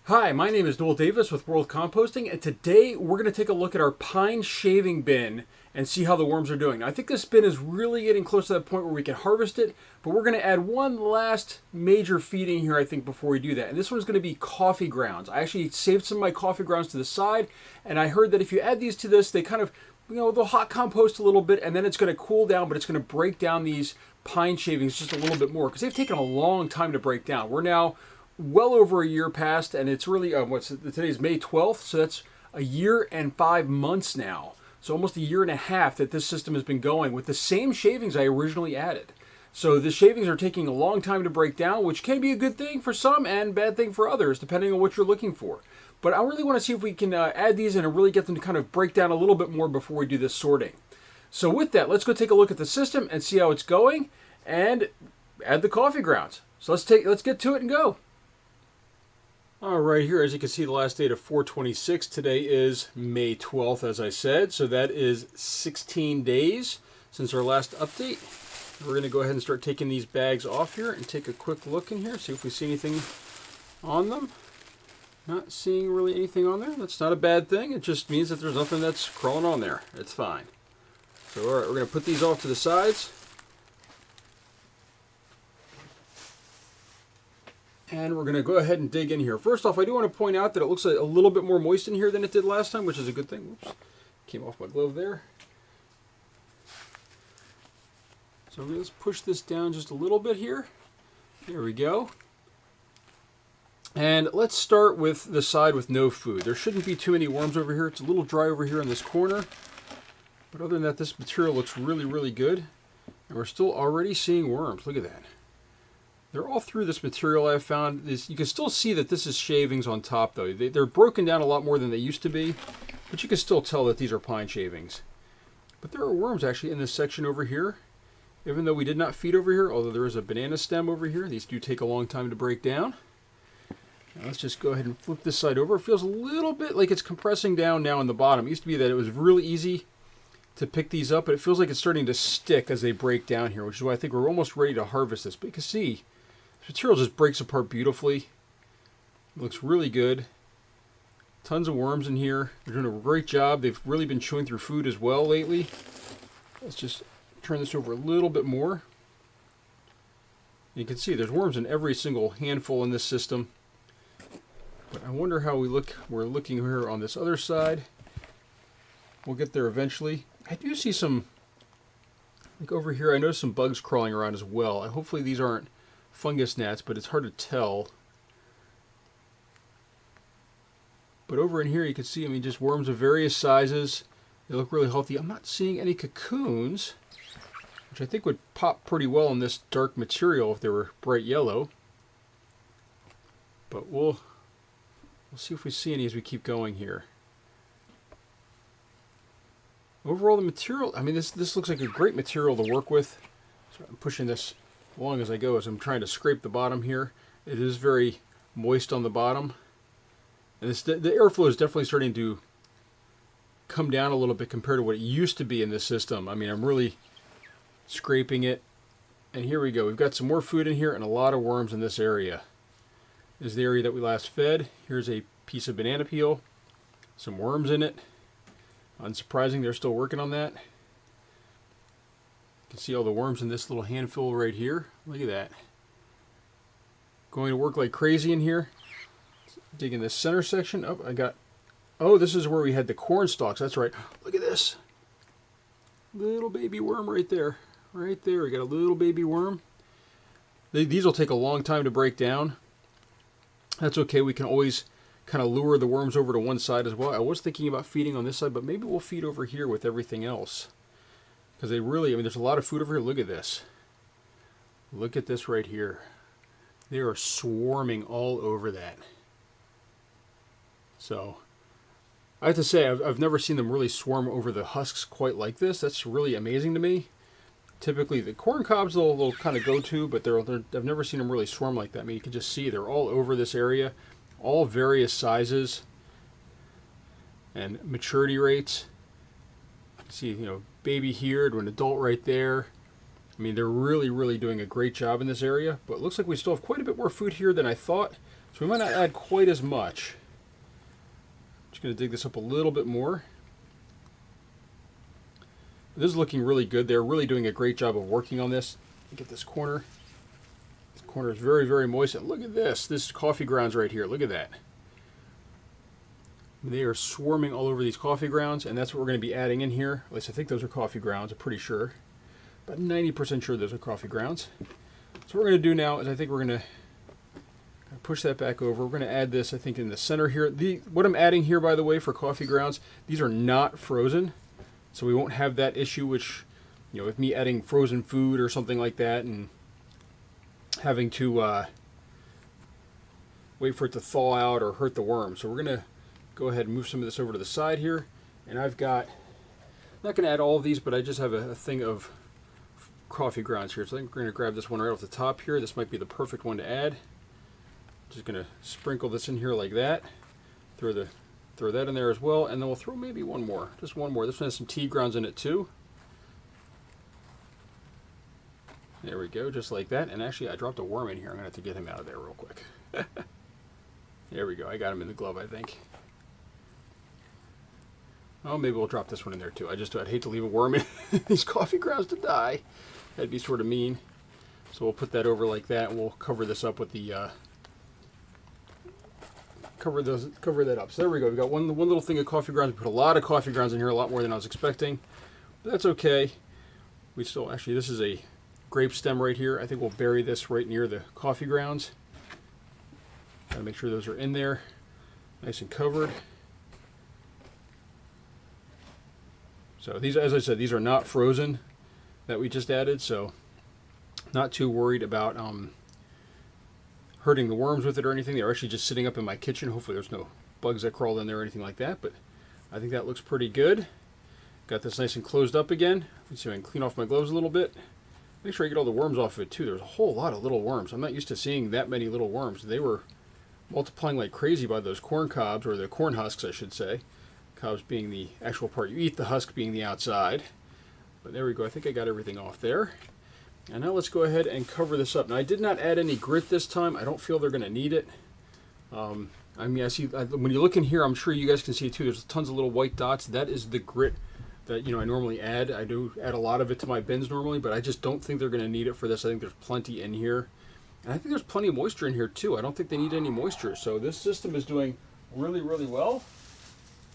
Hi, my name is Noel Davis with World Composting, and today we're going to take a look at our pine shaving bin and see how the worms are doing. Now, I think this bin is really getting close to that point where we can harvest it, but we're going to add one last major feeding here, I think, before we do that. And this one's going to be coffee grounds. I actually saved some of my coffee grounds to the side, and I heard that if you add these to this, they kind of, they'll hot compost a little bit, and then it's going to cool down, but it's going to break down these pine shavings just a little bit more, because they've taken a long time to break down. We're now well over a year past, and it's really today's May 12th, so that's a year and 5 months now. So almost a year and a half that this system has been going with the same shavings I originally added. So the shavings are taking a long time to break down, which can be a good thing for some and bad thing for others, depending on what you're looking for. But I really want to see if we can add these in and really get them to kind of break down a little bit more before we do this sorting. So with that, let's go take a look at the system and see how it's going and add the coffee grounds. So let's get to it and go. All right, here, as you can see, the last date of 4/26. Today is May 12th, as I said. So that is 16 days since our last update. We're going to go ahead and start taking these bags off here and take a quick look in here, see if we see anything on them. Not seeing really anything on there. That's not a bad thing. It just means that there's nothing that's crawling on there. It's fine. So, all right, we're going to put these off to the sides. And we're going to go ahead and dig in here. First off, I do want to point out that it looks a little bit more moist in here than it did last time, which is a good thing. Oops, came off my glove there. So let's push this down just a little bit here. There we go. And let's start with the side with no food. There shouldn't be too many worms over here. It's a little dry over here in this corner. But other than that, this material looks really, really good. And we're still already seeing worms. Look at that. They're all through this material I've found. You can still see that this is shavings on top, though. They're broken down a lot more than they used to be, but you can still tell that these are pine shavings. But there are worms actually in this section over here, even though we did not feed over here, although there is a banana stem over here. These do take a long time to break down. Now let's just go ahead and flip this side over. It feels a little bit like it's compressing down now in the bottom. It used to be that it was really easy to pick these up, but it feels like it's starting to stick as they break down here, which is why I think we're almost ready to harvest this. But you can see, the material just breaks apart beautifully. It looks really good. Tons of worms in here. They're doing a great job. They've really been chewing through food as well lately. Let's just turn this over a little bit more. You can see there's worms in every single handful in this system. But I wonder how we're looking here on this other side. We'll get there eventually. I do see some, like over here, I noticed some bugs crawling around as well. Hopefully these aren't fungus gnats, but it's hard to tell. But over in here you can see, just worms of various sizes. They look really healthy. I'm not seeing any cocoons, which I think would pop pretty well in this dark material if they were bright yellow. But we'll see if we see any as we keep going here. Overall, the material, this looks like a great material to work with. So I'm pushing this along as I go as I'm trying to scrape the bottom here. It is very moist on the bottom. And the airflow is definitely starting to come down a little bit compared to what it used to be in this system. I'm really scraping it. And here we go. We've got some more food in here and a lot of worms in this area. This is the area that we last fed. Here's a piece of banana peel. Some worms in it. Unsurprising, they're still working on that. You can see all the worms in this little handful right here. Look at that. Going to work like crazy in here. Dig in this center section. Oh, this is where we had the corn stalks. That's right. Look at this. Little baby worm right there. Right there. We got a little baby worm. These will take a long time to break down. That's okay. We can always kind of lure the worms over to one side as well. I was thinking about feeding on this side, but maybe we'll feed over here with everything else. Because they really, there's a lot of food over here. Look at this. Look at this right here. They are swarming all over that. So, I have to say, I've never seen them really swarm over the husks quite like this. That's really amazing to me. Typically, the corn cobs they'll kind of go to, but I've never seen them really swarm like that. You can just see they're all over this area, all various sizes and maturity rates. You can see, baby here to an adult right there. They're really, really doing a great job in this area, but it looks like we still have quite a bit more food here than I thought. So we might not add quite as much. Just going to dig this up a little bit more. This is looking really good. They're really doing a great job of working on this. Get this corner. This corner is very, very moist. And look at this. This is coffee grounds right here. Look at that. They are swarming all over these coffee grounds, and that's what we're going to be adding in here. At least I think those are coffee grounds. I'm pretty sure. About 90% sure those are coffee grounds. So what we're going to do now is I think we're going to push that back over. We're going to add this, I think, in the center here. What I'm adding here, by the way, for coffee grounds, these are not frozen. So we won't have that issue, which, you know, with me adding frozen food or something like that and having to wait for it to thaw out or hurt the worm. So we're going to go ahead and move some of this over to the side here. And I've got, I'm not going to add all of these, but I just have a thing of coffee grounds here. So I think we're going to grab this one right off the top here. This might be the perfect one to add. Just going to sprinkle this in here like that. Throw that in there as well, and then we'll throw maybe one more. Just one more. This one has some tea grounds in it too. There we go, just like that. And actually, I dropped a worm in here. I'm going to have to get him out of there real quick. There we go. I got him in the glove, I think. Oh, maybe we'll drop this one in there too. I'd hate to leave a worm in these coffee grounds to die. That'd be sort of mean. So we'll put that over like that, and we'll cover this up with the cover that up. So there we go. We got one little thing of coffee grounds. We put a lot of coffee grounds in here, a lot more than I was expecting. But that's okay. We still, actually, this is a grape stem right here. I think we'll bury this right near the coffee grounds. Gotta make sure those are in there, nice and covered. So these, as I said, these are not frozen that we just added, so not too worried about hurting the worms with it or anything. They're actually just sitting up in my kitchen. Hopefully there's no bugs that crawl in there or anything like that, but I think that looks pretty good. Got this nice and closed up again. Let's see if I can clean off my gloves a little bit. Make sure I get all the worms off of it too. There's a whole lot of little worms. I'm not used to seeing that many little worms. They were multiplying like crazy by those corn cobs, or the corn husks, I should say. Cobs being the actual part you eat, the husk being the outside. But there we go. I think I got everything off there. And now let's go ahead and cover this up. Now I did not add any grit this time. I don't feel they're going to need it. I mean, I see when you look in here, I'm sure you guys can see it too. There's tons of little white dots. That is the grit that, you know, I normally add. I do add a lot of it to my bins normally, but I just don't think they're going to need it for this. I think there's plenty in here. And I think there's plenty of moisture in here too. I don't think they need any moisture. So this system is doing really, really well.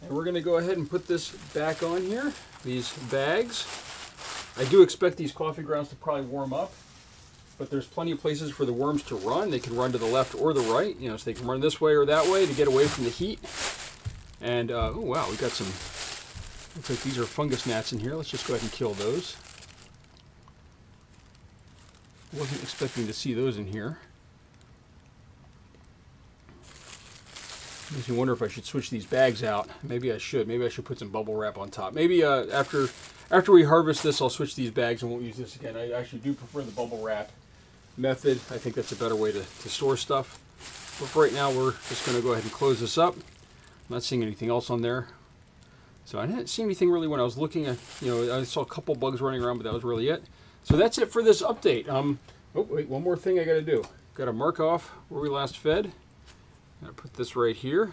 And we're going to go ahead and put this back on here, these bags. I do expect these coffee grounds to probably warm up, but there's plenty of places for the worms to run. They can run to the left or the right, you know, so they can run this way or that way to get away from the heat. And, oh wow, we got some, looks like these are fungus gnats in here. Let's just go ahead and kill those. Wasn't expecting to see those in here. Makes me wonder if I should switch these bags out. Maybe I should. Maybe I should put some bubble wrap on top. Maybe after we harvest this, I'll switch these bags and won't use this again. I actually do prefer the bubble wrap method. I think that's a better way to store stuff. But for right now, we're just going to go ahead and close this up. I'm not seeing anything else on there. So I didn't see anything really when I was looking at, you know, I saw a couple bugs running around, but that was really it. So that's it for this update. Oh, wait, one more thing I got to do. Got to mark off where we last fed. I'm going to put this right here.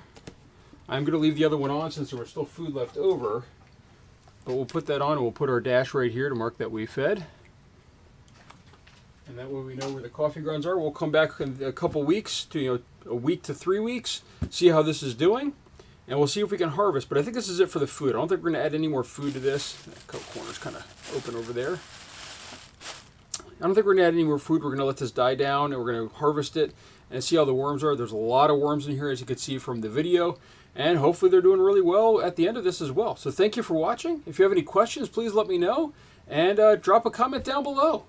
I'm going to leave the other one on since there was still food left over. But we'll put that on and we'll put our dash right here to mark that we fed. And that way we know where the coffee grounds are. We'll come back in a couple weeks, to, you know, a week to 3 weeks, see how this is doing. And we'll see if we can harvest. But I think this is it for the food. I don't think we're going to add any more food to this. That corner's kind of open over there. I don't think we're going to add any more food. We're going to let this die down and we're going to harvest it and see how the worms are. There's a lot of worms in here, as you can see from the video. And hopefully they're doing really well at the end of this as well. So thank you for watching. If you have any questions, please let me know. And drop a comment down below.